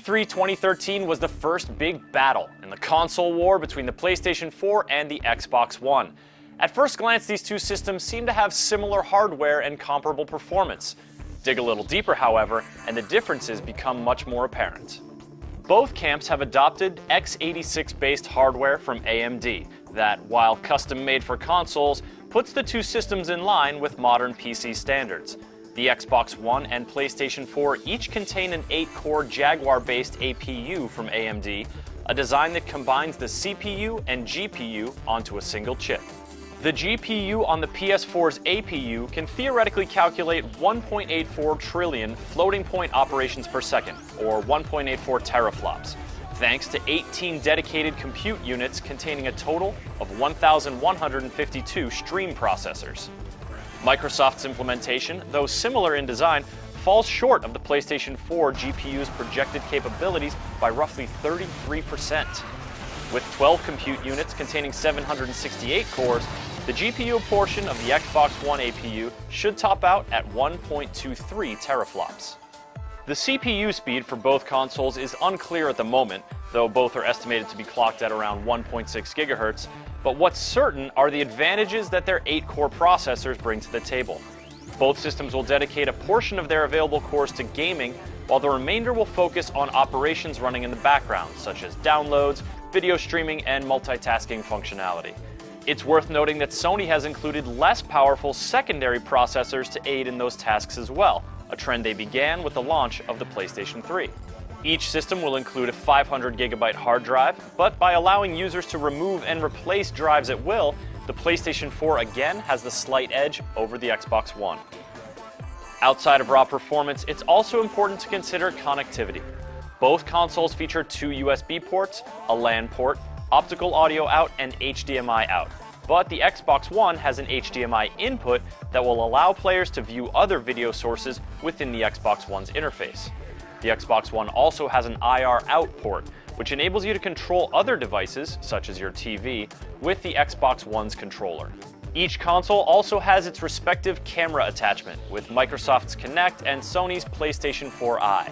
E3 2013 was the first big battle in the console war between the PlayStation 4 and the Xbox One. At first glance, these two systems seem to have similar hardware and comparable performance. Dig a little deeper, however, and the differences become much more apparent. Both camps have adopted x86-based hardware from AMD that, while custom-made for consoles, puts the two systems in line with modern PC standards. The Xbox One and PlayStation 4 each contain an 8-core Jaguar-based APU from AMD, a design that combines the CPU and GPU onto a single chip. The GPU on the PS4's APU can theoretically calculate 1.84 trillion floating-point operations per second, or 1.84 teraflops, thanks to 18 dedicated compute units containing a total of 1,152 stream processors. Microsoft's implementation, though similar in design, falls short of the PlayStation 4 GPU's projected capabilities by roughly 33%. With 12 compute units containing 768 cores, the GPU portion of the Xbox One APU should top out at 1.23 teraflops. The CPU speed for both consoles is unclear at the moment, though both are estimated to be clocked at around 1.6 GHz, but what's certain are the advantages that their 8-core processors bring to the table. Both systems will dedicate a portion of their available cores to gaming, while the remainder will focus on operations running in the background, such as downloads, video streaming, and multitasking functionality. It's worth noting that Sony has included less powerful secondary processors to aid in those tasks as well, a trend they began with the launch of the PlayStation 3. Each system will include a 500GB hard drive, but by allowing users to remove and replace drives at will, the PlayStation 4 again has the slight edge over the Xbox One. Outside of raw performance, it's also important to consider connectivity. Both consoles feature two USB ports, a LAN port, optical audio out, and HDMI out. But the Xbox One has an HDMI input that will allow players to view other video sources within the Xbox One's interface. The Xbox One also has an IR out port, which enables you to control other devices, such as your TV, with the Xbox One's controller. Each console also has its respective camera attachment, with Microsoft's Kinect and Sony's PlayStation 4i.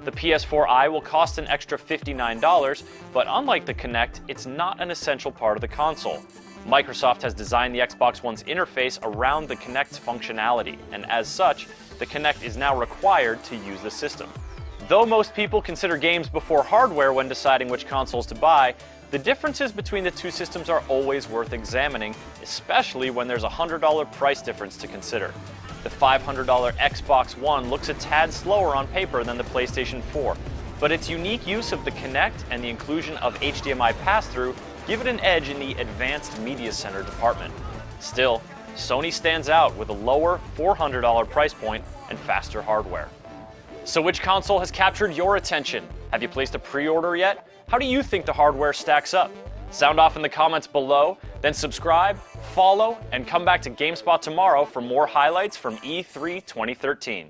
The PS4i will cost an extra $59, but unlike the Kinect, it's not an essential part of the console. Microsoft has designed the Xbox One's interface around the Kinect's functionality, and as such, the Kinect is now required to use the system. Though most people consider games before hardware when deciding which consoles to buy, the differences between the two systems are always worth examining, especially when there's a $100 price difference to consider. The $500 Xbox One looks a tad slower on paper than the PlayStation 4, but its unique use of the Kinect and the inclusion of HDMI pass-through give it an edge in the advanced media center department. Still, Sony stands out with a lower $400 price point and faster hardware. So which console has captured your attention? Have you placed a pre-order yet? How do you think the hardware stacks up? Sound off in the comments below, then subscribe, follow, and come back to GameSpot tomorrow for more highlights from E3 2013.